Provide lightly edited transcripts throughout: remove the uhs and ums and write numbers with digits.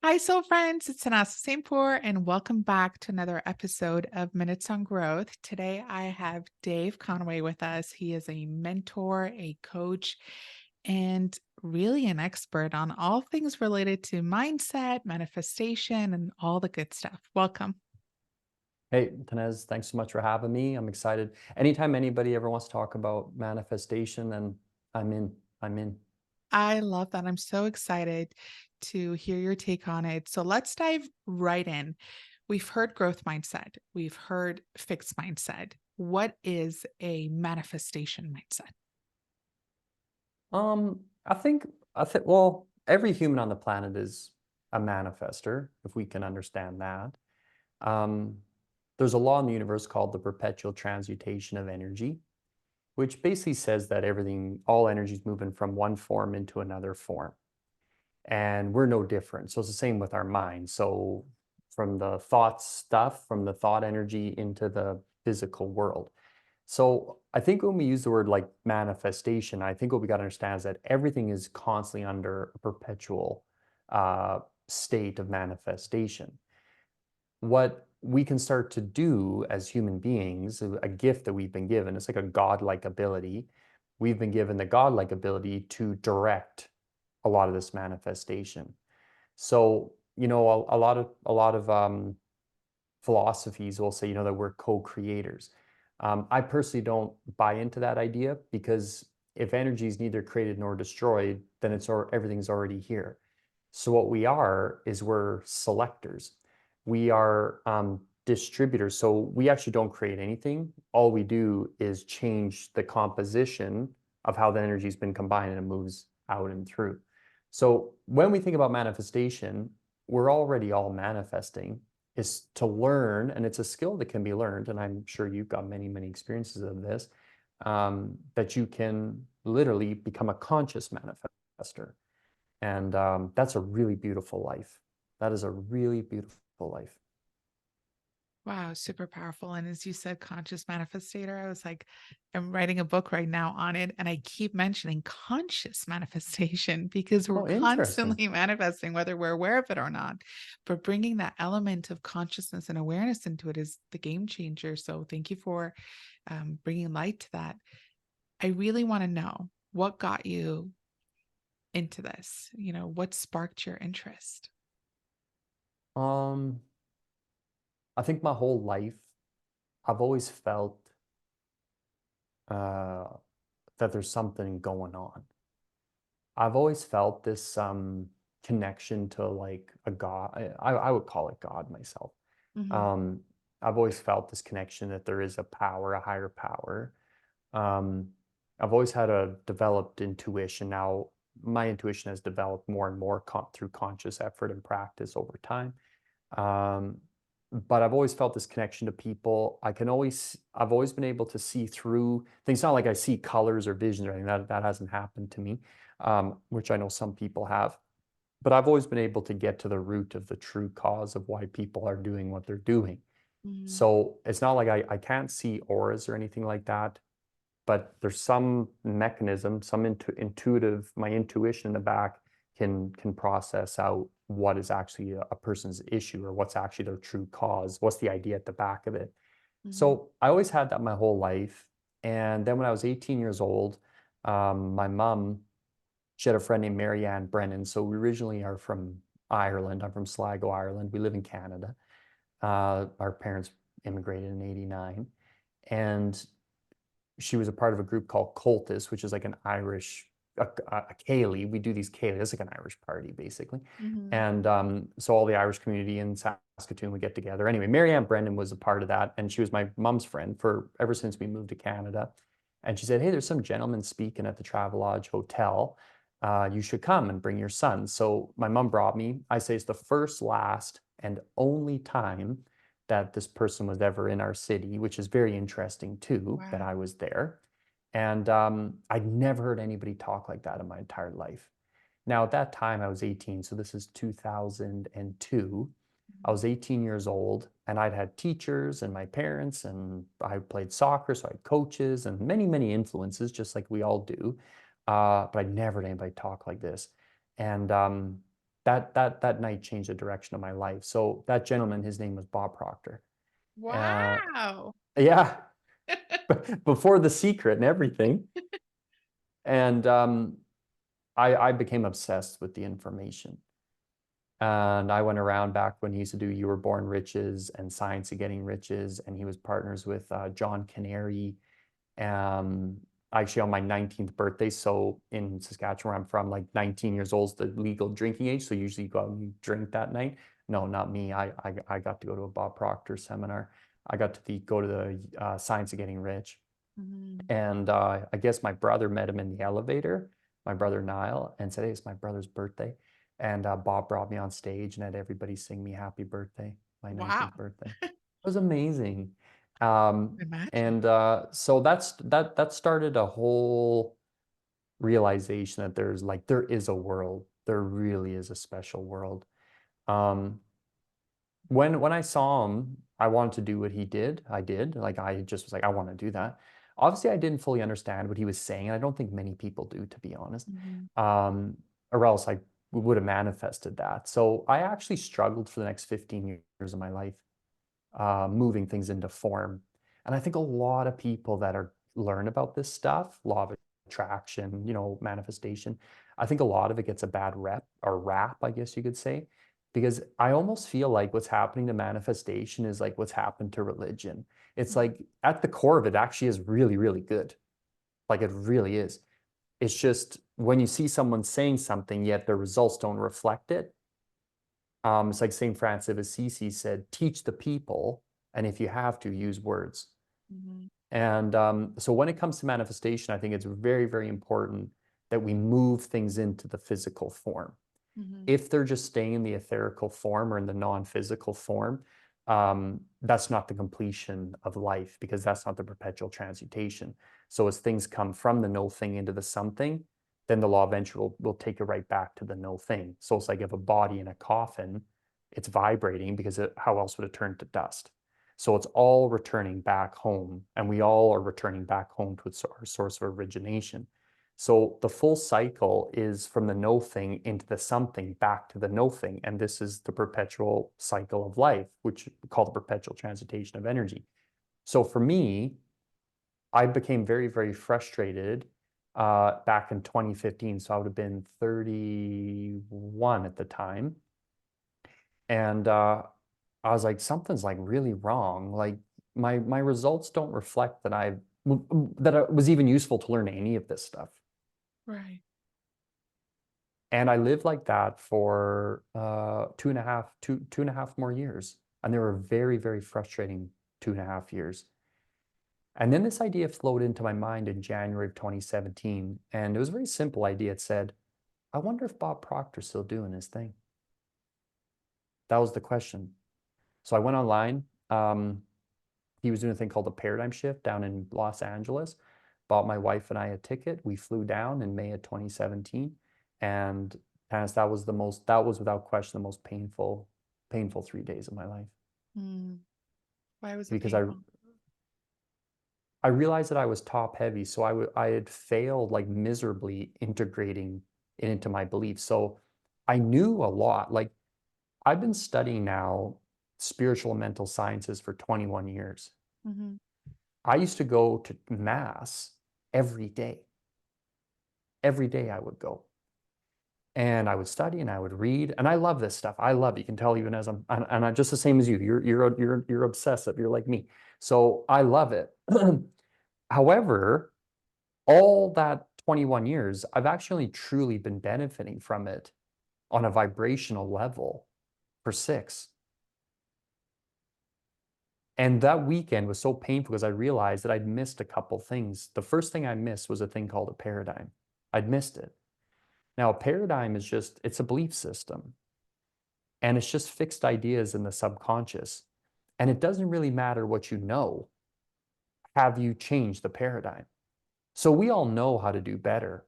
Hi, soul friends. It's Tannaz Hosseinpour, and welcome back to another episode of Minutes on Growth. Today, I have Dave Conway with us. He is a mentor, a coach, and really an expert on all things related to mindset, manifestation, and all the good stuff. Welcome. Hey, Tannaz, thanks so much for having me. I'm excited. Anytime anybody ever wants to talk about manifestation, then I'm in. I'm in. I love that. I'm so excited to hear your take on it. So let's dive right in. We've heard growth mindset, we've heard fixed mindset. What is a manifestation mindset? Well, every human on the planet is a manifester, if we can understand that. Um, there's a law in the universe called the perpetual transmutation of energy, which basically says that all energy is moving from one form into another form. And we're no different. So it's the same with our mind. So from the thought stuff, from the thought energy into the physical world. So I think when we use the word like manifestation, I think what we got to understand is that everything is constantly under a perpetual uh, state of manifestation. What we can start to do as human beings, a gift that we've been given, it's like a godlike ability. We've been given the godlike ability to direct a lot of this manifestation. So, a lot of philosophies will say, that we're co-creators. I personally don't buy into that idea because if energy is neither created nor destroyed, then everything's already here. So what we are is we're selectors. We are distributors. So we actually don't create anything. All we do is change the composition of how the energy has been combined and it moves out and through. So when we think about manifestation, we're already all manifesting is to learn, and it's a skill that can be learned, and I'm sure you've got many, many experiences of this, that you can literally become a conscious manifester. And that's a really beautiful life. That is a really beautiful life. Wow, super powerful. And as you said, conscious manifestator, I was like, I'm writing a book right now on it. And I keep mentioning conscious manifestation because we're Oh, interesting. constantly manifesting, whether we're aware of it or not. But bringing that element of consciousness and awareness into it is the game changer. So thank you for bringing light to that. I really want to know what got you into this? What sparked your interest? Um, I think my whole life, I've always felt uh, that there's something going on. I've always felt this connection to like a God. I would call it God myself. Mhm. Um, I've always felt this connection that there is a power, a higher power. Um, I've always had a developed intuition. Now, my intuition has developed more and more through conscious effort and practice over time. Um, but I've always felt this connection to people. I've always been able to see through things. It's not like I see colors or visions or anything. That hasn't happened to me, which I know some people have. But I've always been able to get to the root of the true cause of why people are doing what they're doing. Mhm. So it's not like I can't see auras or anything like that, but there's some mechanism, some intuitive, my intuition in the back can process out what is actually a person's issue or what's actually their true cause, what's the idea at the back of it. Mhm. So I always had that my whole life. And then when I was 18 years old, my mom, she had a friend named Mary Ann Brennan. So we originally are from Ireland. I'm from Sligo, Ireland. We live in Canada. Our parents immigrated in 89. And she was a part of a group called Cultus, which is like an Irish, a Cayley. We do these Cayley. It's like an Irish party, basically. Mhm. And so all the Irish community in Saskatoon would get together. Anyway, Marianne Brennan was a part of that. And she was my mom's friend for ever since we moved to Canada. And she said, hey, there's some gentleman speaking at the Travelodge Hotel. You should come and bring your son. So my mom brought me. I say it's the first, last, and only time that this person was ever in our city, which is very interesting too, that I Wow. was there. And I'd never heard anybody talk like that in my entire life. Now, at that time, I was 18, so this is 2002. I Mhm. was 18 years old, and I'd had teachers and my parents, and I played soccer, so I had coaches and many, many influences, just like we all do. But I'd never heard anybody talk like this. And that night changed the direction of my life. So that gentleman, his name was Bob Proctor. Uh, Wow. yeah, before The Secret and everything. And I became obsessed with the information. And I went around back when he used to do You Were Born Riches and Science of Getting Riches, and he was partners with John Canary. Um, Actually, on my 19th birthday, so in Saskatchewan, where I'm from, like 19 years old is the legal drinking age. So usually you go out and you drink that night. No, not me. I got to go to a Bob Proctor seminar. I got to go to the Science of Getting Rich. Mhm. And I guess my brother met him in the elevator, my brother Niall, and said, "Hey, it's my brother's birthday." And Bob brought me on stage and had everybody sing me happy birthday, my Wow. 19th birthday. It was amazing. Um, Imagine. and so that started a whole realization that there is a world. There really is a special world. Um, when I saw him, I wanted to do what he did. I did. Like I just was like, I want to do that. Obviously, I didn't fully understand what he was saying, and I don't think many people do, to be honest. Mhm. Um, or else I would have manifested that. So I actually struggled for the next 15 years of my life, moving things into form. And I think a lot of people that are learn about this stuff, law of attraction, manifestation, I think a lot of it gets a bad rep or rap, I guess you could say, because I almost feel like what's happening to manifestation is like what's happened to religion. It's Mhm. like at the core of it actually is really, really good. Like it really is. It's just when you see someone saying something, yet their results don't reflect it. It's like St. Francis of Assisi said, teach the people, and if you have to, use words. Mhm. And so when it comes to manifestation, I think it's very, very important that we move things into the physical form. Mhm. If they're just staying in the etherical form or in the non-physical form, that's not the completion of life because that's not the perpetual transmutation. So as things come from the no thing into the something, then the law of entropy will take you right back to the no thing. So it's like if a body in a coffin, it's vibrating because how else would it turn to dust? So it's all returning back home, and we all are returning back home to our source of origination. So the full cycle is from the no thing into the something back to the no thing. And this is the perpetual cycle of life, which we call the perpetual transmutation of energy. So for me, I became very, very frustrated back in 2015. So I would have been 31 at the time. And I was like, something's like really wrong. Like my results don't reflect that it was even useful to learn any of this stuff. Right. And I lived like that for 2.5 more years. And they were very, very frustrating 2.5 years. And then this idea flowed into my mind in January of 2017. And it was a very simple idea. It said, I wonder if Bob Proctor's still doing his thing. That was the question. So I went online. He was doing a thing called a paradigm shift down in Los Angeles. Bought my wife and I a ticket. We flew down in May of 2017, and that was without question the most painful 3 days of my life Mm. Why was it because painful? I realized that I was top heavy, so I had failed like miserably integrating it into my beliefs. So I knew a lot. Like I've been studying now spiritual and mental sciences for 21 years. Mhm. I used to go to mass every day. Every day I would go. And I would study and I would read. And I love this stuff. I love it. You can tell even as I'm just the same as you. You're obsessive. You're like me. So I love it. However, all that 21 years, I've actually truly been benefiting from it on a vibrational level for 6. And that weekend was so painful because I realized that I'd missed a couple things. The first thing I missed was a thing called a paradigm. I'd missed it. Now, a paradigm is it's a belief system, and it's just fixed ideas in the subconscious. And it doesn't really matter what you know. Have you changed the paradigm? So we all know how to do better,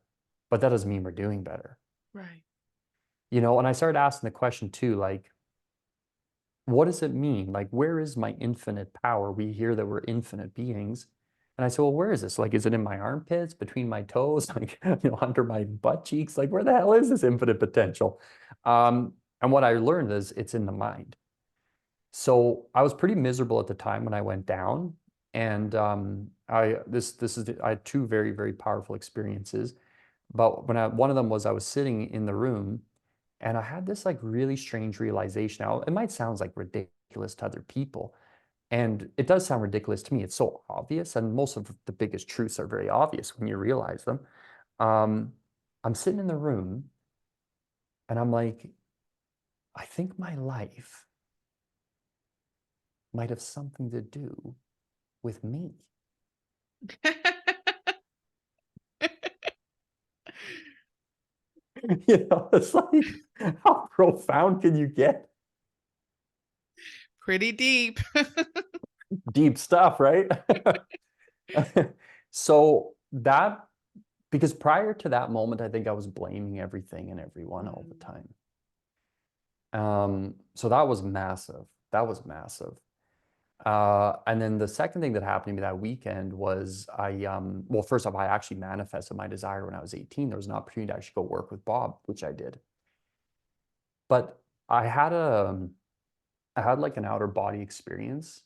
but that doesn't mean we're doing better. Right. And I started asking the question too, like, what does it mean? Like, where is my infinite power? We hear that we're infinite beings. And I said, well, where is this? Like, is it in my armpits, between my toes, like, under my butt cheeks? Like, where the hell is this infinite potential? And what I learned is it's in the mind. So I was pretty miserable at the time when I went down. And I had two very, very powerful experiences. But one of them was I was sitting in the room and I had this like really strange realization. Now, it might sound like ridiculous to other people, and it does sound ridiculous to me. It's so obvious, and most of the biggest truths are very obvious when you realize them. Um, I'm sitting in the room and I'm like, I think my life might have something to do with me. It's like, how profound can you get? Pretty deep. Deep stuff, right? So that, because prior to that moment, I think I was blaming everything and everyone all the Mm, time. So that was massive. That was massive. And then the second thing that happened to me that weekend was well, first off, I actually manifested my desire when I was 18. There was an opportunity to actually go work with Bob, which I did. But I had like an outer body experience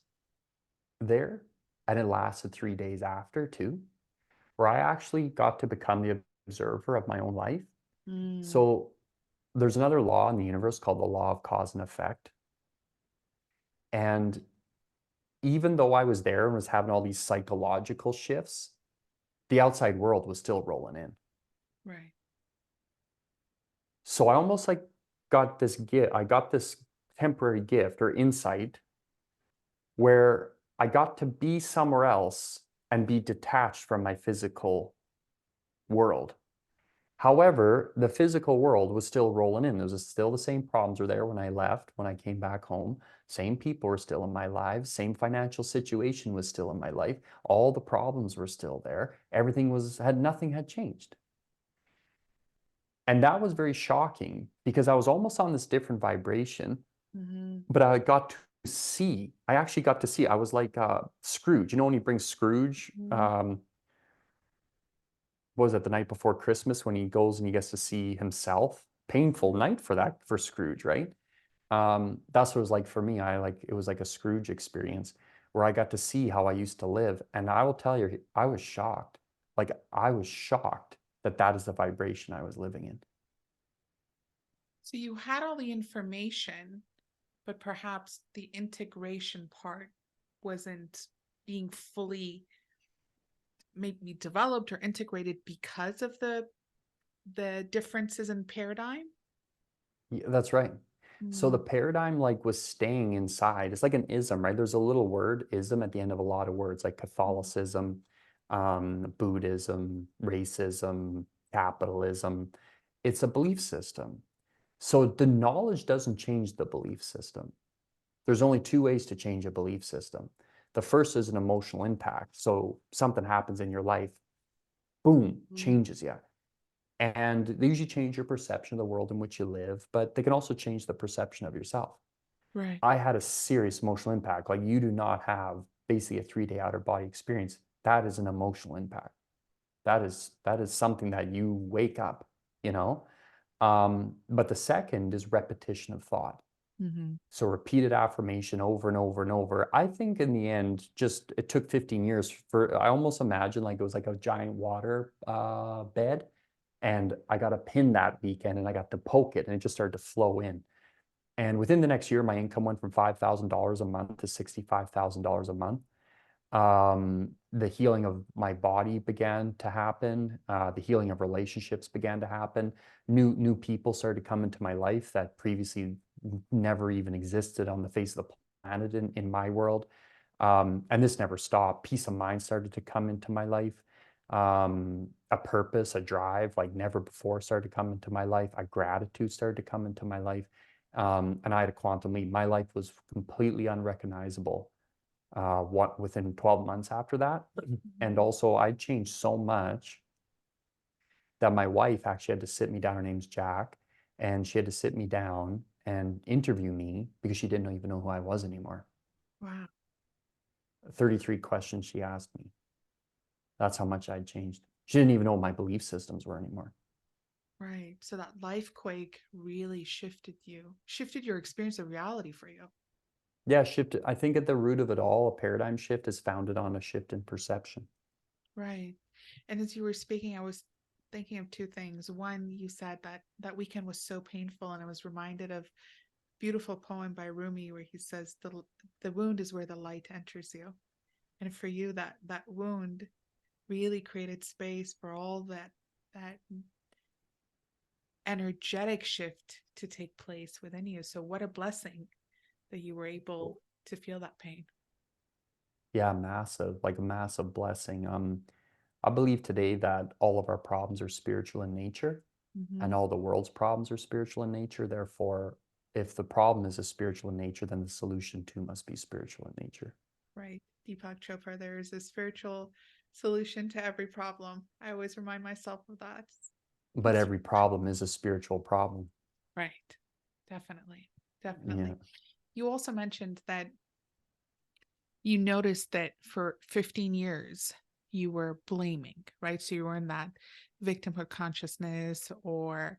there, and it lasted 3 days after too, where I actually got to become the observer of my own life. mm, So there's another law in the universe called the law of cause and effect. And even though I was there and was having all these psychological shifts, the outside world was still rolling in. right. So I almost like got this gift. I got this temporary gift or insight where I got to be somewhere else and be detached from my physical world. However, the physical world was still rolling in. There was still the same problems were there when I left, when I came back home. Same people were still in my life. Same financial situation was still in my life. All the problems were still there. Everything nothing had changed. And that was very shocking because I was almost on this different vibration, Mhm. but I actually got to see, I was like Scrooge. You know, when he brings Scrooge, Mhm. what was it, the night before Christmas when he goes and he gets to see himself? Painful night for Scrooge, right? That's what it was like for me. It was like a Scrooge experience where I got to see how I used to live. And I will tell you, I was shocked. Like I was shocked that that is the vibration I was living in. So you had all the information, but perhaps the integration part wasn't being fully maybe developed or integrated because of the differences in paradigm. Yeah, that's right. So the Mm, paradigm like was staying inside. It's like an ism, right? There's a little word ism at the end of a lot of words like Catholicism, Buddhism, racism, capitalism. It's a belief system. So the knowledge doesn't change the belief system. There's only two ways to change a belief system. The first is an emotional impact. So something happens in your life, boom, mm, changes you. And they usually change your perception of the world in which you live, but they can also change the perception of yourself. right. I had a serious emotional impact. Like you do not have basically a 3 day outer body experience. That is an emotional impact. That is something that you wake up, you know. But the second is repetition of thought. Mhm. So repeated affirmation over and over and over. I think in the end, just it took 15 years for, I almost imagine like it was like a giant water bed. And I got a pin that weekend and I got to poke it and it just started to flow in. And within the next year, my income went from $5,000 a month to $65,000 a month. The healing of my body began to happen. The healing of relationships began to happen. New people started to come into my life that previously never even existed on the face of the planet in my world. And this never stopped. Peace of mind started to come into my life. A purpose, a drive like never before started to come into my life. A gratitude started to come into my life. And I had a quantum leap. My life was completely unrecognizable what within 12 months after that. And Mhm. also I changed so much that my wife actually had to sit me down. Her name's Jack, and she had to sit me down and interview me because she didn't even know who I was anymore. Wow. 33 questions she asked me. That's how much I'd changed. She didn't even know what my belief systems were anymore. Right. So that life quake really shifted your experience of reality for you. Yeah, shift. I think at the root of it all, a paradigm shift is founded on a shift in perception. Right. And as you were speaking, I was thinking of two things. One, you said that that weekend was so painful, and I was reminded of a beautiful poem by Rumi where he says the wound is where the light enters you. And for you, that wound really created space for all that energetic shift to take place within you. So what a blessing that you were able to feel that pain. Yeah, massive, like a massive blessing. I believe today that all of our problems are spiritual in nature, Mm-hmm. and all the world's problems are spiritual in nature. Therefore, if the problem is a spiritual in nature, then the solution too must be spiritual in nature. Right. Deepak Chopra, there is a spiritual solution to every problem. I always remind myself of that. But It's every problem is a spiritual problem. right. Definitely. Yeah. Definitely. You also mentioned that you noticed that for 15 years you were blaming, right? So you were in that victimhood consciousness or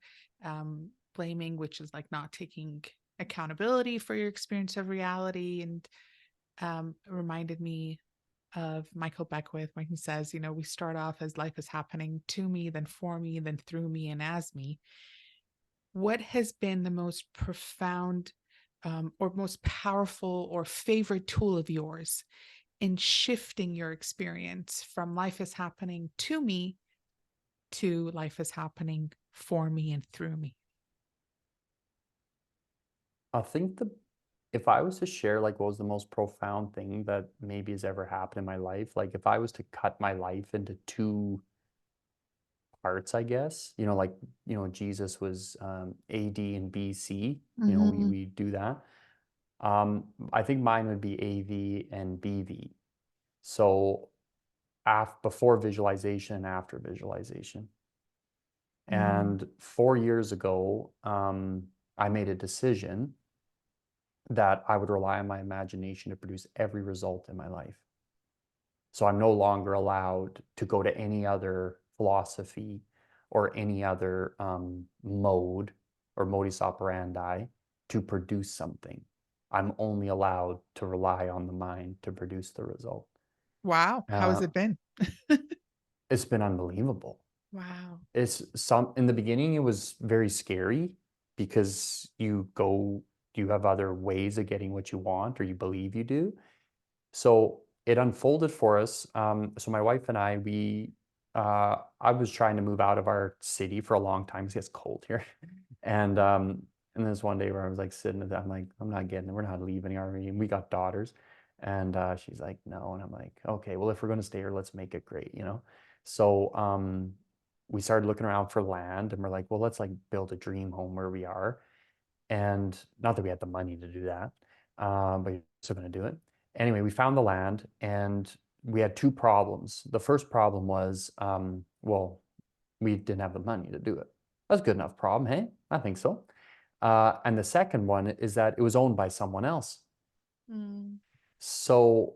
blaming, which is like not taking accountability for your experience of reality. And it reminded me of Michael Beckwith when he says, you know, we start off as life is happening to me, then for me, then through me, and as me. What has been the most profound or most powerful or favorite tool of yours in shifting your experience from life is happening to me to life is happening for me and through me? I think the if I was to share like what was the most profound thing that maybe has ever happened in my life, like if I was to cut my life into two parts, I guess, like, Jesus was AD and BC, Mm-hmm. we do that. I think mine would be AV and BV. So before visualization and after visualization. Mm. And 4 years ago, I made a decision that I would rely on my imagination to produce every result in my life. So I'm no longer allowed to go to any other philosophy or any other mode or modus operandi to produce something. I'm only allowed to rely on the mind to produce the result. Wow. How has Uh, it been? it's been unbelievable. Wow. It's some in the beginning, it was very scary because you have other ways of getting what you want or you believe you do. So it unfolded for us. So my wife and I was trying to move out of our city for a long time because it's cold here. And there's one day where I was like sitting at that, I'm like, I'm not getting it. We're not leaving our and we got daughters. And she's like, no. And I'm like, okay, well, if we're going to stay here, let's make it great. So we started looking around for land and we're like, well, let's like build a dream home where we are. And not that we had the money to do that, but you're still going to do it. Anyway, we found the land and we had two problems. The first problem was, well, we didn't have the money to do it. That's a good enough problem, hey? I think so. And the second one is that it was owned by someone else. Mm. So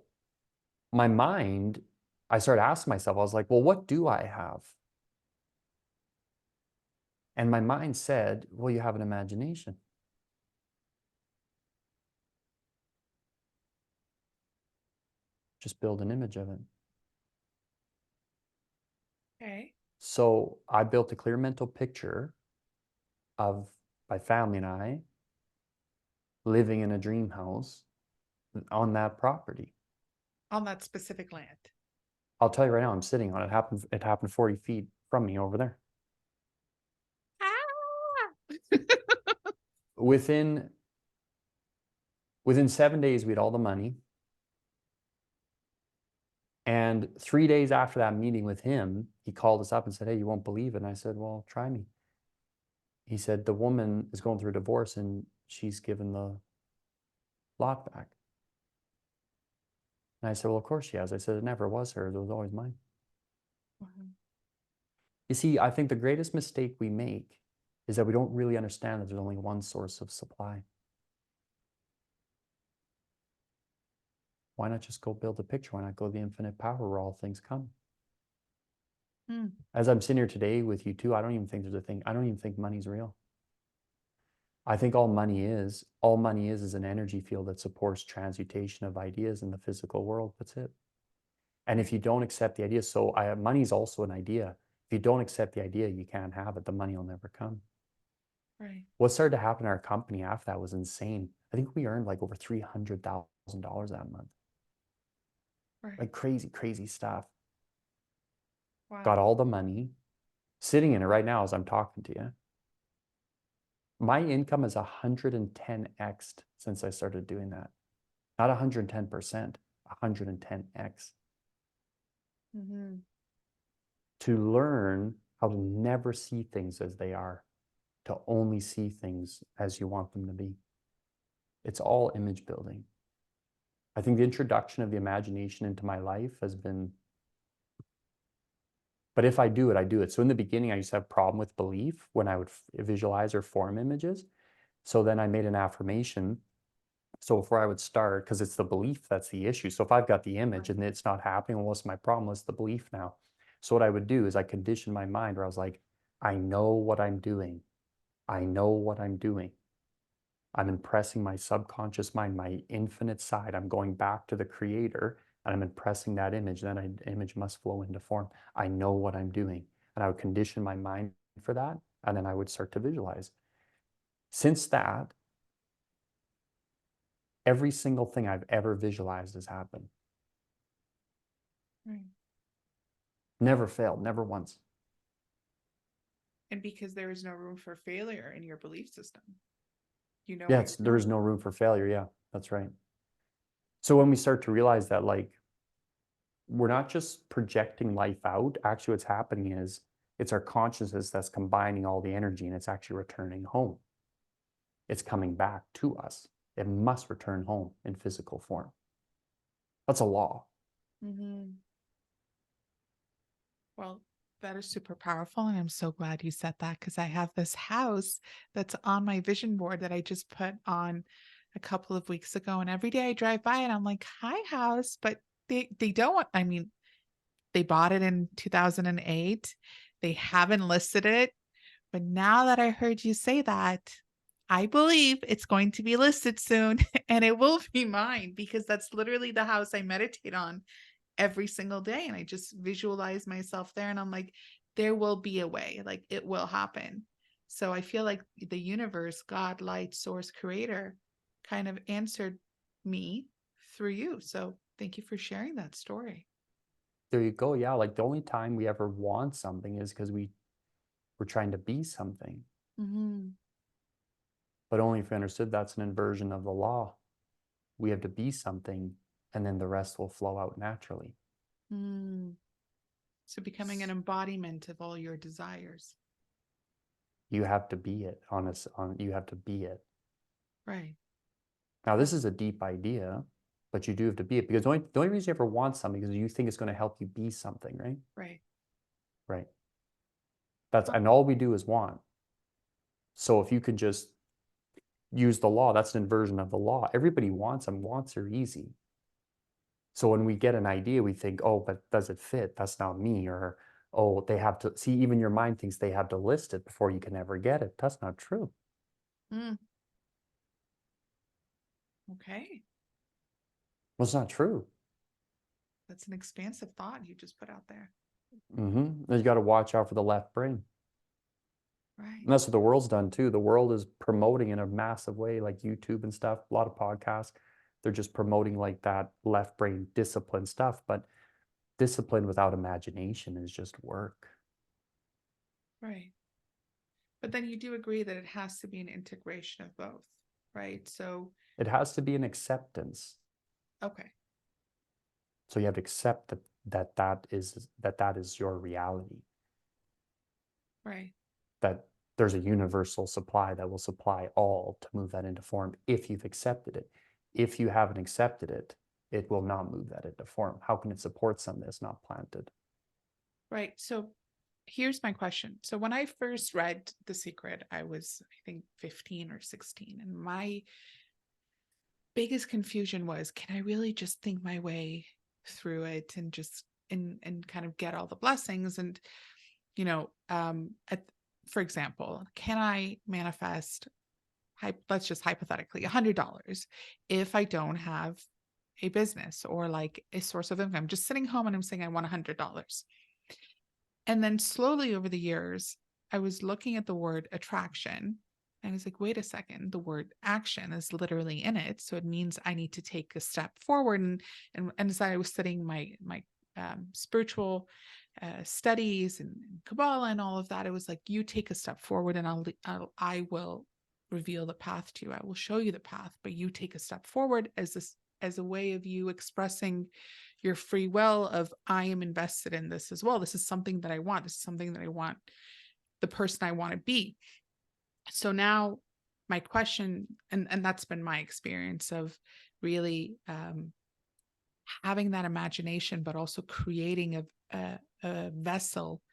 my mind, I started asking myself, I was like, well, what do I have? And my mind said, well, you have an imagination. Just build an image of it. Okay. So I built a clear mental picture of my family and I living in a dream house on that property. On that specific land. I'll tell you right now, I'm sitting on it. It happened 40 feet from me over there. Ah! Within within 7 days, we had all the money. And 3 days after that meeting with him, he called us up and said, hey, you won't believe it. And I said, well, try me. He said, the woman is going through a divorce and she's given the lot back. And I said, well, of course she has. I said, it never was hers. It was always mine. Wow. You see, I think the greatest mistake we make is that we don't really understand that there's only one source of supply. Why not just go build a picture? Why not go to the infinite power where all things come? Mm, As I'm sitting here today with you too, I don't even think there's a thing. I don't even think money's real. I think all money is an energy field that supports transmutation of ideas in the physical world. That's it. And if right, you don't accept the idea, so money is also an idea. If you don't accept the idea, you can't have it. The money will never come. right, What started to happen in our company after that was insane. I think we earned like over $300,000 that month. right. Like crazy, crazy stuff. Got Wow. all the money, sitting in it right now as I'm talking to you. My income is 110x since I started doing that. Not 110%, 110x. Mm-hmm. To learn how to never see things as they are, to only see things as you want them to be. It's all image building. I think the introduction of the imagination into my life has been, but if I do it, I do it. So in the beginning, I used to have a problem with belief when I would visualize or form images. So then I made an affirmation. So before I would start, because it's the belief that's the issue. So if I've got the image Right. and it's not happening, well, what's my problem? What's the belief now? So what I would do is I conditioned my mind where I was like, I know what I'm doing. I know what I'm doing. I'm impressing my subconscious mind, my infinite side. I'm going back to the creator and I'm impressing that image. That image must flow into form. I know what I'm doing. And I would condition my mind for that. And then I would start to visualize. Since that, every single thing I've ever visualized has happened. Right. Never failed, never once. And because there is no room for failure in your belief system, you know Yeah, what you're there is doing. no room for failure. Yeah, that's right. So when we start to realize that, like, we're not just projecting life out, actually, what's happening is it's our consciousness that's combining all the energy and it's actually returning home. It's coming back to us. It must return home in physical form. That's a law. Mm-hmm. Well, that is super powerful. And I'm so glad you said that because I have this house that's on my vision board that I just put on a couple of weeks ago. And every day I drive by and I'm like, hi, house. But they don't want, I mean, they bought it in 2008. They haven't listed it. But now that I heard you say that, I believe it's going to be listed soon and it will be mine because that's literally the house I meditate on every single day. And I just visualize myself there and I'm like, there will be a way, like it will happen. So I feel like the universe, God, light, source, creator kind of answered me through you. So thank you for sharing that story. There you go. Yeah, like the only time we ever want something is because we're trying to be something. Mm-hmm. But only if we understood that's an inversion of the law. We have to be something and then the rest will flow out naturally. Mm. So becoming an embodiment of all your desires. You have to be it on you have to be it. Right. Now, That, this is a deep idea, but you do have to be it because the only reason you ever want something is you think it's going to help you be something, right? right. Right. That's Well, and all we do is want. So if you could just use the law, that's an inversion of the law. Everybody wants them. Wants are easy. So when we get an idea, we think, oh, but does it fit? That's not me. Or, oh, they have to see, even your mind thinks they have to list it before you can ever get it. That's not true. mm, okay. Well, it's not true. That's an expansive thought you just put out there. You got to watch out for the left brain. Right. And that's what the world's done too. The world is promoting in a massive way, like YouTube and stuff, a lot of podcasts. They're just promoting like that left brain discipline stuff. But discipline without imagination is just work. Right. But then you do agree that it has to be an integration of both, right? So, It has to be an acceptance. okay. So you have to accept that is your reality. Right. That there's a universal supply that will supply all to move that into form if you've accepted it. If you haven't accepted it, it will not move that into form. How can it support something that's not planted? Right. So here's my question. So when I first read The Secret, I was, I think, 15 or 16. And my biggest confusion was, can I really just think my way through it and just and kind of get all the blessings. And, you know, for example, can I manifest, let's just hypothetically, $100 if I don't have a business or like a source of income? I'm just sitting home and I'm saying I want $100. And then slowly over the years, I was looking at the word attraction. And I was like, wait a second, the word action is literally in it. So it means I need to take a step forward. And as I was studying my spiritual studies and Kabbalah and all of that, it was like, you take a step forward and I will reveal the path to you. I will show you the path, but you take a step forward as a way of you expressing your free will of, I am invested in this as well. This is something that I want. This is something that I want, the person I want to be. So now my question, and that's been my experience of really having that imagination, but also creating a vessel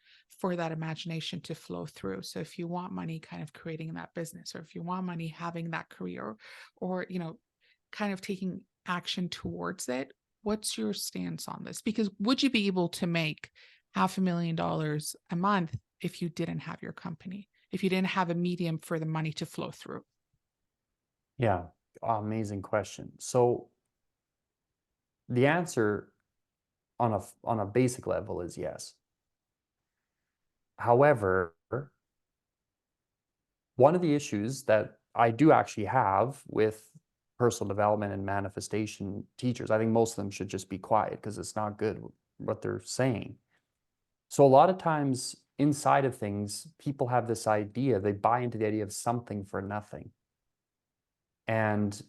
for that imagination to flow through. So if you want money, kind of creating that business, or if you want money, having that career, or, you know, kind of taking action towards it. What's your stance on this? Because would you be able to make $500,000 a month if you didn't have your company, if you didn't have a medium for the money to flow through? Yeah, amazing question. So the answer on a basic level is yes. However, one of the issues that I do actually have with personal development and manifestation teachers, I think most of them should just be quiet because it's not good what they're saying. So a lot of times inside of things, people have this idea, they buy into the idea of something for nothing. And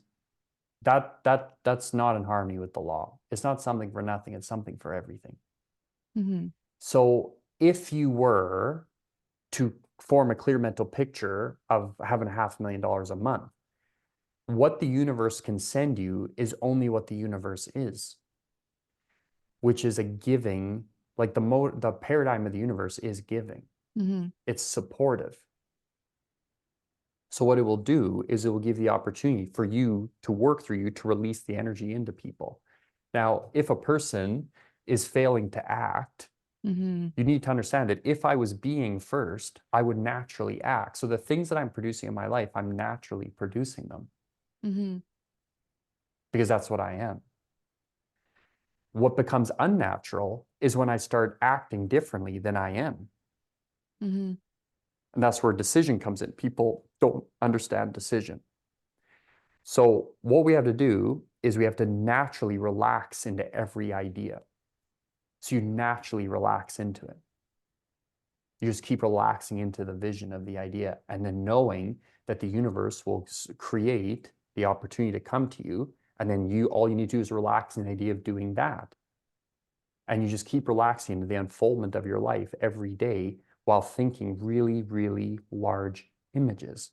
that's not in harmony with the law. It's not something for nothing, it's something for everything. Mm-hmm. So if you were to form a clear mental picture of having $500,000 a month, what the universe can send you is only what the universe is, which is a giving, like the paradigm of the universe is giving. Mm-hmm. It's supportive. So what it will do is it will give the opportunity for you to work through you to release the energy into people. Now, if a person is failing to act, Mm-hmm. you need to understand that if I was being first, I would naturally act. So the things that I'm producing in my life, I'm naturally producing them Mm-hmm. because that's what I am. What becomes unnatural is when I start acting differently than I am. Mm-hmm. And that's where decision comes in. People don't understand decision. So what we have to do is we have to naturally relax into every idea. So you naturally relax into it. You just keep relaxing into the vision of the idea and then knowing that the universe will create the opportunity to come to you. And then all you need to do is relax in the idea of doing that. And you just keep relaxing into the unfoldment of your life every day while thinking really, really large images.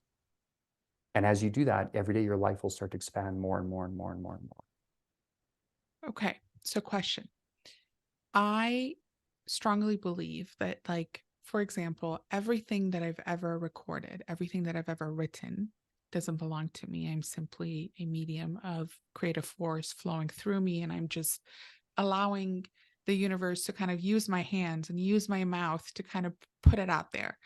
And as you do that, every day your life will start to expand more and more and more and more and more. Okay. So question. I strongly believe that, like, for example, everything that I've ever recorded, everything that I've ever written doesn't belong to me. I'm simply a medium of creative force flowing through me. And I'm just allowing the universe to kind of use my hands and use my mouth to kind of put it out there.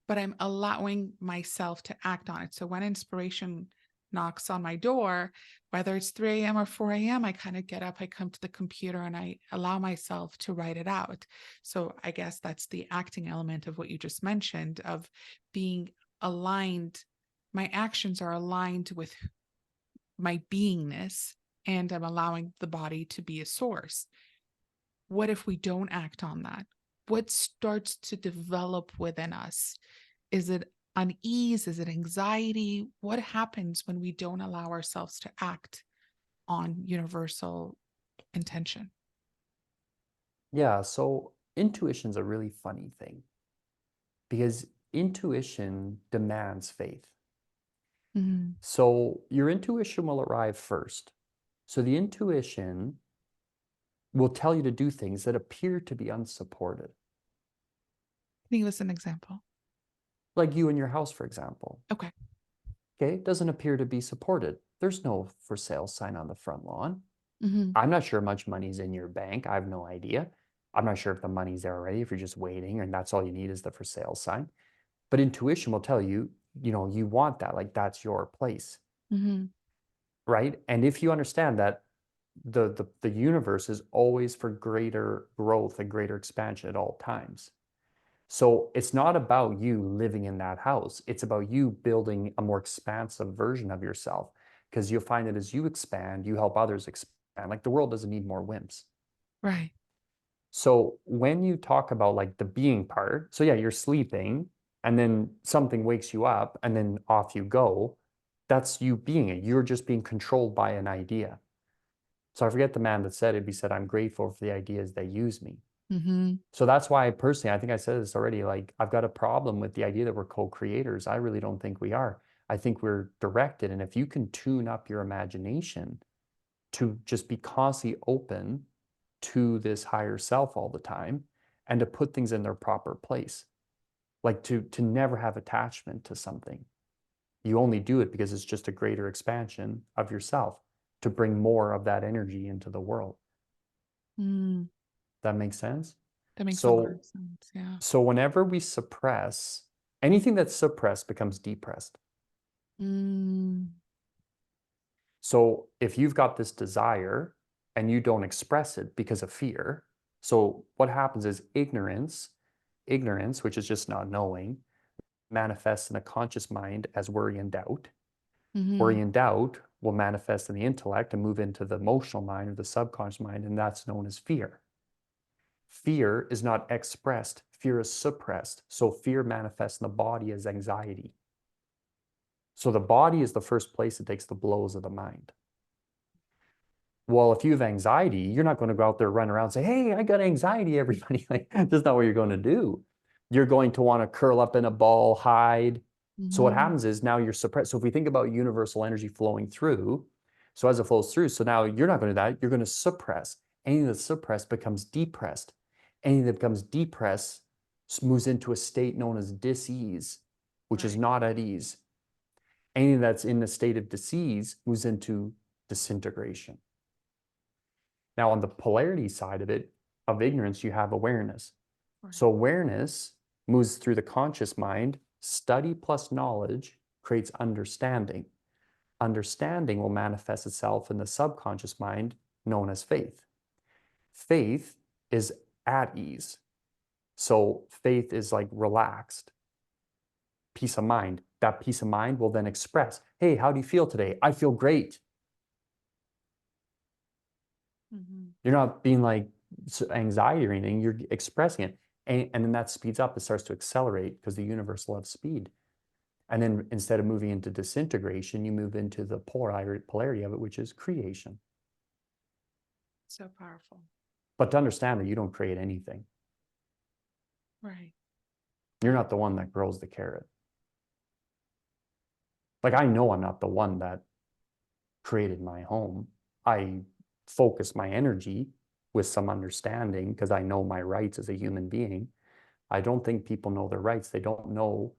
But I'm allowing myself to act on it. So when inspiration knocks on my door, whether it's 3 a.m. or 4 a.m., I kind of get up, I come to the computer and I allow myself to write it out. So I guess that's the acting element of what you just mentioned, of being aligned. My actions are aligned with my beingness, and I'm allowing the body to be a source. What if we don't act on that? What starts to develop within us? Is it unease? Is it anxiety? What happens when we don't allow ourselves to act on universal intention? Yeah, so intuition's a really funny thing because intuition demands faith. Mhm. So your intuition will arrive first. So the intuition will tell you to do things that appear to be unsupported. Can you give us an example? Like you in your house, for example. Okay. Okay, it doesn't appear to be supported. There's no for sale sign on the front lawn. Hmm. I'm not sure much money's in your bank. I have no idea. I'm not sure if the money's there already, if you're just waiting and that's all you need is the for sale sign. But intuition will tell you, you want that, like that's your place, Hmm. right? And if you understand that the universe is always for greater growth and greater expansion at all times. So it's not about you living in that house. It's about you building a more expansive version of yourself. Because you'll find that as you expand, you help others expand. Like the world doesn't need more wimps. Right. So when you talk about like the being part, so yeah, you're sleeping and then something wakes you up and then off you go. That's you being it. You're just being controlled by an idea. So I forget the man that said it. He said, I'm grateful for the ideas that use me. Hmm. So that's why personally, I think I said this already, like I've got a problem with the idea that we're co-creators. I really don't think we are. I think we're directed. And if you can tune up your imagination to just be constantly open to this higher self all the time and to put things in their proper place, like to never have attachment to something. You only do it because it's just a greater expansion of yourself to bring more of that energy into the world. Mm, That makes sense? that makes a lot So of sense. Yeah. So whenever we suppress, anything that's suppressed becomes depressed. Mm, So if you've got this desire and you don't express it because of fear, so what happens is ignorance, which is just not knowing, manifests in a conscious mind as worry and doubt. Worry hmm. and doubt will manifest in the intellect and move into the emotional mind or the subconscious mind, and that's known as fear. Fear is not expressed, fear is suppressed. So fear manifests in the body as anxiety. So the body is the first place that takes the blows of the mind. Well, if you have anxiety, you're not going to go out there, run around and say, hey, I got anxiety, everybody. Like, that's not what you're going to do. You're going to want to curl up in a ball, hide. So what Hmm. happens is now you're suppressed. So if we think about universal energy flowing through, so as it flows through, so now you're not going to do that. You're going to suppress. Anything that's suppressed becomes depressed. Anything that becomes depressed moves into a state known as dis-ease, which is Right. not at ease. Anything that's in a state of disease moves into disintegration. Now, on the polarity side of it, of ignorance, you have awareness. So, Right. awareness moves through the conscious mind. Study plus knowledge creates understanding. Understanding will manifest itself in the subconscious mind, known as faith. Faith is at ease. So, faith is like relaxed, peace of mind. That peace of mind will then express, hey, how do you feel today? I feel great. Hmm. You're not being like anxiety or anything, you're expressing it. And then that speeds up, it starts to accelerate because the universe loves speed. And then instead of moving into disintegration, you move into the polarity of it, which is creation. So powerful. But to understand that you don't create anything, Right. you're not the one that grows the carrot. Like I know I'm not the one that created my home. I focus my energy with some understanding because I know my rights as a human being. I don't think people know their rights. They don't know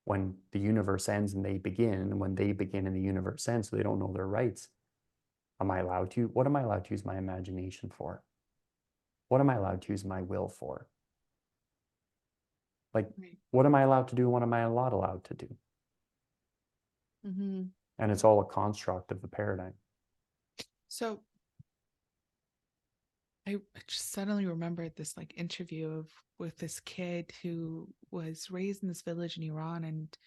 when the universe ends and they begin, and when they begin and the universe ends, so they don't know their rights. Am I allowed to? What am I allowed to use my imagination for? What am I allowed to use my will for? Like, Right. what am I allowed to do? What am I not allowed to do? Hmm. And it's all a construct of the paradigm. So I just suddenly remembered this like interview of with this kid who was raised in this village in Iran, and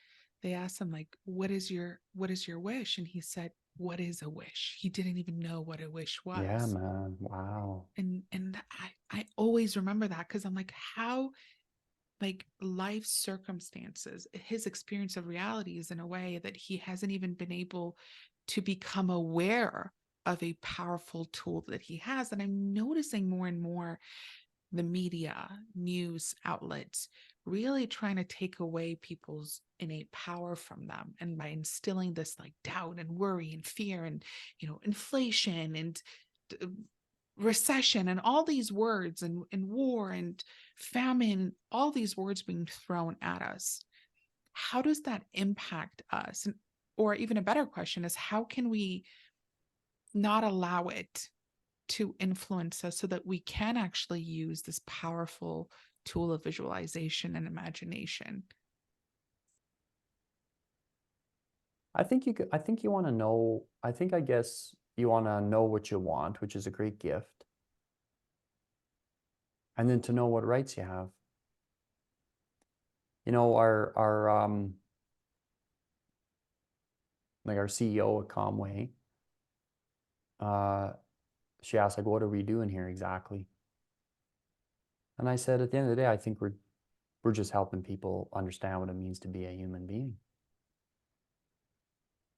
they asked him like, what is your wish? And he said, what is a wish? He didn't even know what a wish Yeah, was. man. Wow. And I always remember that because I'm like, how like life circumstances, his experience of reality is in a way that he hasn't even been able to become aware of a powerful tool that he has. And I'm noticing more and more the media, news outlets really trying to take away people's innate power from them. And by instilling this like doubt and worry and fear and, inflation and recession and all these words and war and famine, all these words being thrown at us. How does that impact us? Or even a better question is, how can we not allow it to influence us so that we can actually use this powerful tool of visualization and imagination? I think you want to know, I guess you want to know what you want, which is a great gift, and then to know what rights you have. You know, our like our CEO at Conway, uh, she asked like, "What are we doing here exactly?" And I said, at the end of the day, I think we're just helping people understand what it means to be a human being.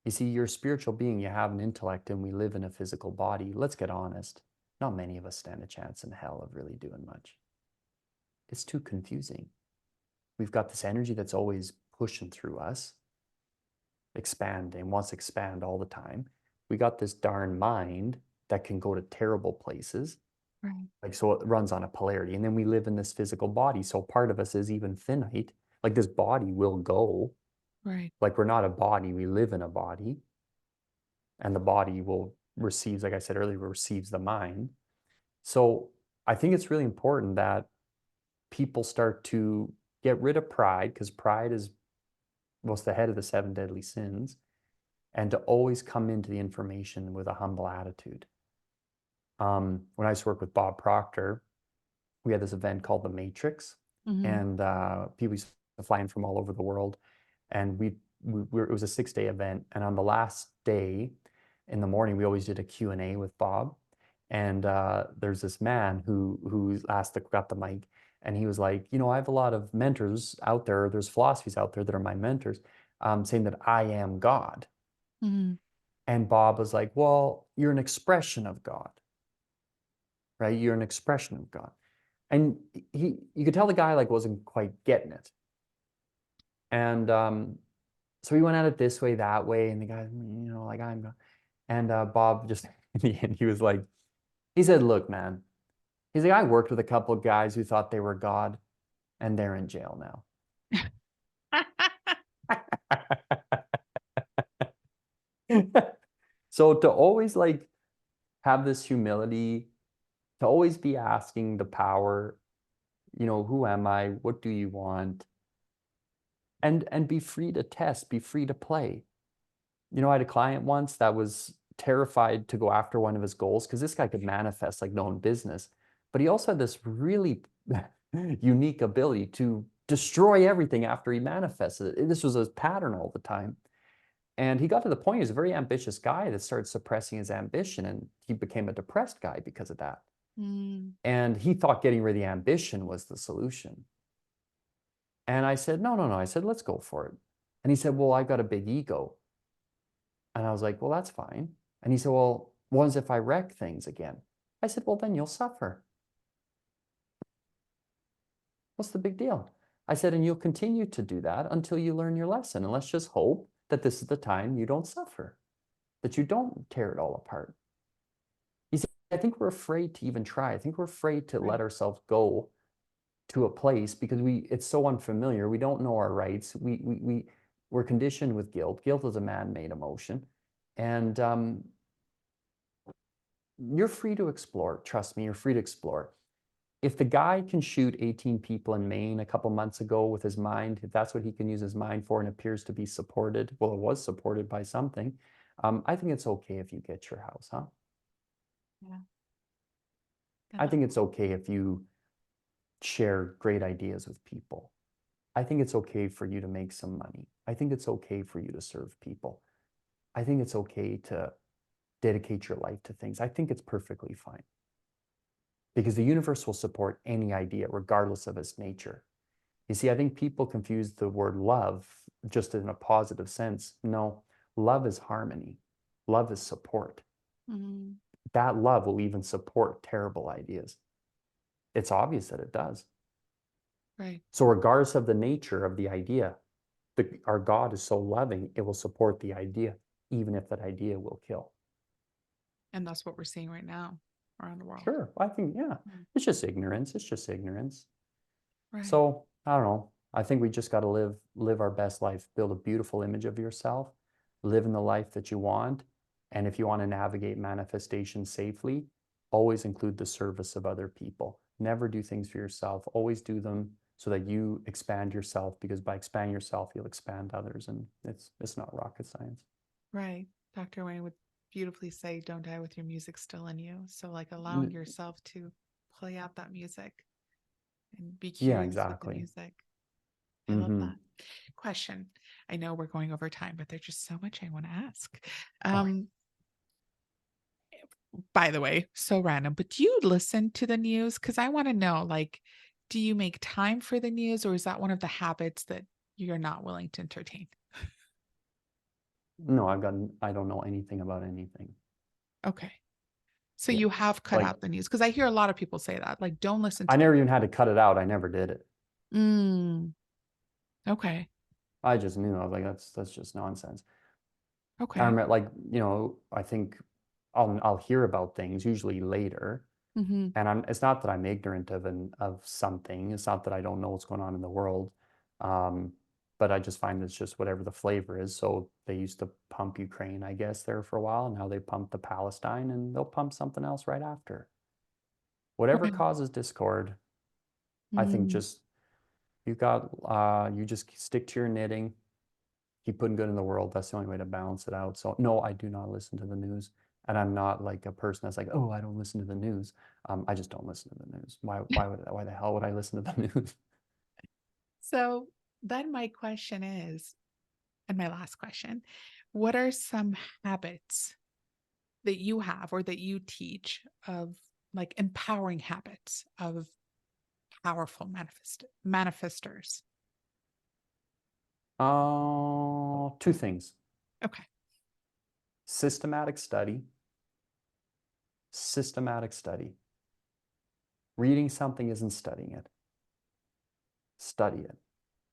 You see, you're a spiritual being, you have an intellect, and we live in a physical body. Let's get honest. Not many of us stand a chance in hell of really doing much. It's too confusing. We've got this energy that's always pushing through us, expanding, wants to expand all the time. We got this darn mind that can go to terrible places. Right. Like, so it runs on a polarity. And then we live in this physical body. So part of us is even finite. Like, this body will go. Right. Like, we're not a body, we live in a body. And the body will receives, like I said earlier, receives the mind. So I think it's really important that people start to get rid of pride, because pride is what's the head of the seven deadly sins, and to always come into the information with a humble attitude. When I used to work with Bob Proctor, we had this event called the Matrix, Mhm. and people used to fly in from all over the world, and it was a 6-day event, and on the last day in the morning, we always did a Q&A with Bob, and there's this man who got the mic, and he was like, you know, I have a lot of mentors out there. There's philosophies out there that are my mentors, saying that I am God. Mhm. And Bob was like, well, you're an expression of God, right? You're an expression of God. And you could tell the guy like wasn't quite getting it. And so he went at it this way, that way, and the guy, you know, like I'm God. And Bob just in the end, he was like, he said, look, man, he's like, I worked with a couple of guys who thought they were God, and they're in jail now. So to always like have this humility, to always be asking the power, you know, who am I? What do you want? And be free to test, be free to play. You know, I had a client once that was terrified to go after one of his goals because this guy could manifest like no one business. But he also had this really unique ability to destroy everything after he manifested it. This was a pattern all the time. And he got to the point, he was a very ambitious guy that started suppressing his ambition, and he became a depressed guy because of that. Mm. And he thought getting rid of the ambition was the solution. And I said, no, no, no. I said, let's go for it. And he said, well, I've got a big ego. And I was like, well, that's fine. And he said, well, what if I wreck things again? I said, well, then you'll suffer. What's the big deal? I said, and you'll continue to do that until you learn your lesson. And let's just hope that this is the time you don't suffer, that you don't tear it all apart. You see, I think we're afraid to even try. I think we're afraid to let Right. ourselves go to a place because it's so unfamiliar. We don't know our rights. We're conditioned with guilt. Guilt is a man-made emotion. And you're free to explore. Trust me, you're free to explore. If the guy can shoot 18 people in Maine a couple months ago with his mind, if that's what he can use his mind for and appears to be supported, well, it was supported by something, I think it's okay if you get your house, huh? Yeah. I Yeah. think it's okay if you share great ideas with people. I think it's okay for you to make some money. I think it's okay for you to serve people. I think it's okay to dedicate your life to things. I think it's perfectly fine because the universe will support any idea, regardless of its nature. You see, I think people confuse the word love just in a positive sense. No, love is harmony, love is support. Mm. That love will even support terrible ideas. It's obvious that it does. Right. So, regardless of the nature of the idea, our God is so loving, it will support the idea, even if that idea will kill. And that's what we're seeing right now around the world. Sure, I think, yeah, Mm. it's just ignorance. It's just ignorance. Right. So I don't know. I think we just got to live our best life, build a beautiful image of yourself, live in the life that you want. And if you want to navigate manifestation safely, always include the service of other people. Never do things for yourself. Always do them so that you expand yourself, because by expanding yourself, you'll expand others. And it's not rocket science. Right. Dr. Wayne would beautifully say, don't die with your music still in you. So, like, allowing yourself to play out that music and be Yeah, curious with the exactly. music. I love Mm-hmm. that. Question. I know we're going over time, but there's just so much I want to ask. Okay. By the way, so random, but do you listen to the news? Because I want to know, like, do you make time for the news, or is that one of the habits that you're not willing to entertain? No, I don't know anything about anything. Okay. So Yeah. you have cut Like, out the news, because I hear a lot of people say that, like, don't listen I to the never even had to cut it out. I never did it. Mm, okay. I just knew. I was like, that's just nonsense. I Okay. remember, like, I think I'll hear about things usually later, Hmm. and it's not that I'm ignorant of something. It's not that I don't know what's going on in the world, um, but I just find it's just whatever the flavor is. So they used to pump Ukraine, I guess, there for a while, and now they pump the Palestine, and they'll pump something else right after. Whatever Okay. causes discord, I think Mm. just you just stick to your knitting, keep putting good in the world. That's the only way to balance it out. So no, I do not listen to the news. And I'm not like a person that's like, oh, I don't listen to the news. I just don't listen to the news. Why the hell would I listen to the news? So then my question is, and my last question, what are some habits that you have or that you teach of, like, empowering habits of powerful manifestors? Two things: Okay. systematic study, systematic study. Reading something isn't studying it. Study it.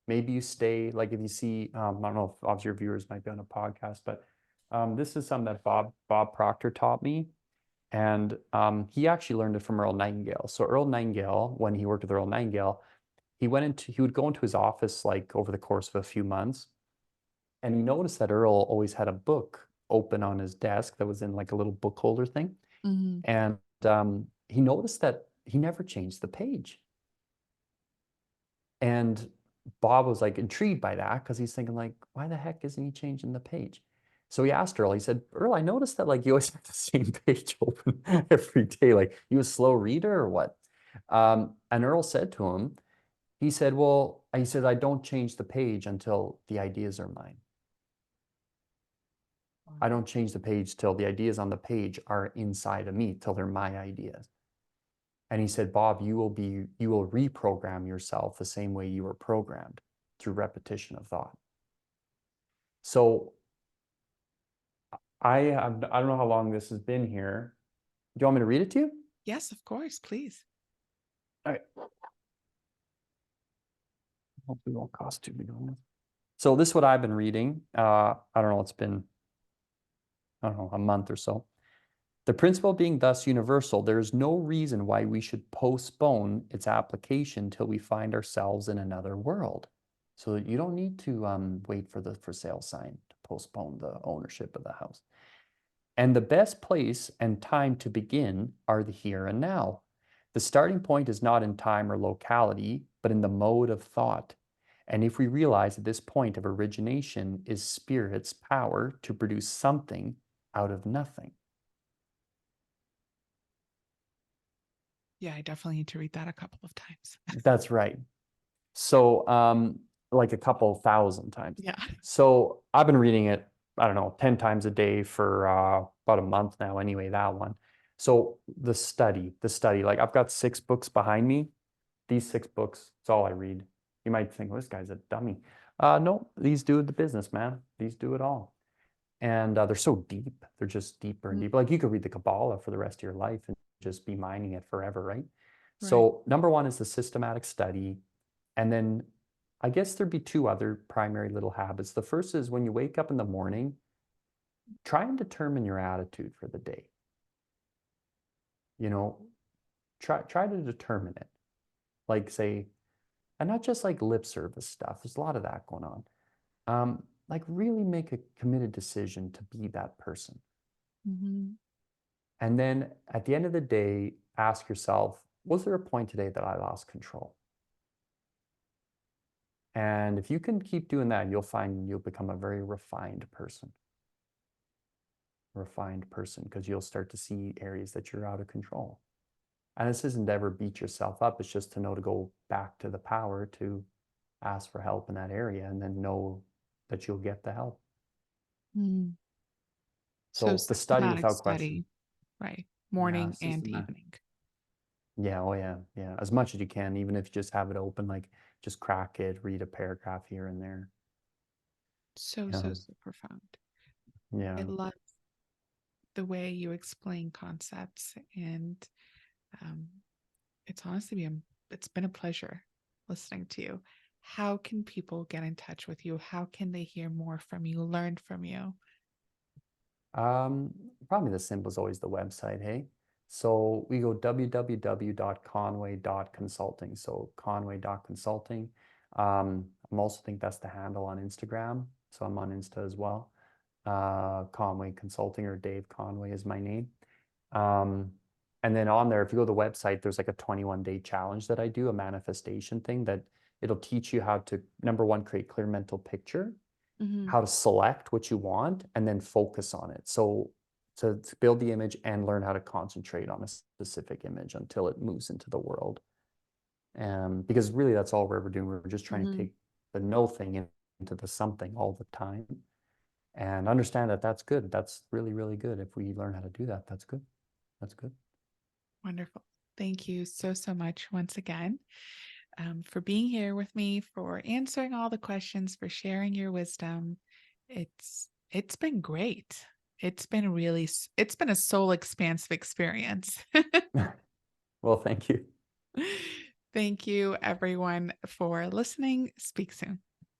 Maybe you stay, like, if you see, I don't know if obviously your viewers might be on a podcast, but this is something that Bob Proctor taught me. And he actually learned it from Earl Nightingale. So Earl Nightingale, when he worked with Earl Nightingale, he would go into his office like over the course of a few months, and he noticed that Earl always had a book open on his desk that was in like a little book holder thing. Hmm. And he noticed that he never changed the page. And Bob was like intrigued by that, because he's thinking like, why the heck isn't he changing the page? So he asked Earl, he said, Earl, I noticed that like you always have the same page open every day. Like, you a slow reader or what? And Earl said to him, he said, well, he said, I don't change the page until the ideas are mine. I don't change the page till the ideas on the page are inside of me, till they're my ideas. And he said, Bob, you will reprogram yourself the same way you were programmed, through repetition of thought. So I don't know how long this has been here. Do you want me to read it to you? Yes, of course, please. All right. Hopefully it won't cost too big on this. So this is what I've been reading. I don't know, it's been, I don't know, a month or so. The principle being thus universal, there is no reason why we should postpone its application till we find ourselves in another world. So you don't need to wait for the for sale sign to postpone the ownership of the house. And the best place and time to begin are the here and now. The starting point is not in time or locality, but in the mode of thought. And if we realize that this point of origination is spirit's power to produce something out of nothing. Yeah, I definitely need to read that a couple of times. That's right. So, like a couple thousand times. Yeah. So I've been reading it, I don't know, 10 times a day for about a month now, anyway, that one. So the study, like, I've got 6 books behind me. These 6 books, it's all I read. You might think, well, this guy's a dummy. No, these do the business, man. These do it all. And they're so deep. They're just deeper and Mm. deeper. Like, you could read the Kabbalah for the rest of your life and just be mining it forever, right? Right. So number one is the systematic study. And then I guess there'd be 2 other primary little habits. The first is, when you wake up in the morning, try and determine your attitude for the day. You know, try to determine it. Like, say, and not just like lip service stuff. There's a lot of that going on. Like, really make a committed decision to be that person. Hmm. And then at the end of the day, ask yourself, was there a point today that I lost control? And if you can keep doing that, you'll find you'll become a very refined person, because you'll start to see areas that you're out of control. And this isn't to ever beat yourself up. It's just to know to go back to the power to ask for help in that area, and then know that you'll get the help. Mm. So So the study, systematic without question. study, right? Yeah, Morning and systematic. evening. Yeah, oh yeah, yeah. As much as you can, even if you just have it open, like just crack it, read a paragraph here and there. So, Yeah, so, so profound. I yeah. love the way you explain concepts, and um, it's honestly it's been a pleasure listening to you. How can people get in touch with you? How can they hear more from you, learn from you? Um, Probably the simplest always the website, hey? So we go www.conway.consulting. So conway.consulting. I'm also think that's the handle on Instagram. So I'm on Insta as well. Conway Consulting, or Dave Conway is my name. Um, and then on there, if you go to the website, there's like a 21-day challenge that I do, a manifestation thing that it'll teach you how to, number one, create clear mental picture, Hmm. how to select what you want, and then focus on it. So to build the image and learn how to concentrate on a specific image until it moves into the world. Because really that's all we're ever doing. We're just trying to Hmm. take the no thing into the something all the time, and understand that that's good. That's really, really good. If we learn how to do that, that's good. That's good. Wonderful. Thank you so, so much once again, for being here with me, for answering all the questions, for sharing your wisdom. It's been great. It's been a soul expansive experience. Well, thank you. Thank you everyone for listening. Speak soon.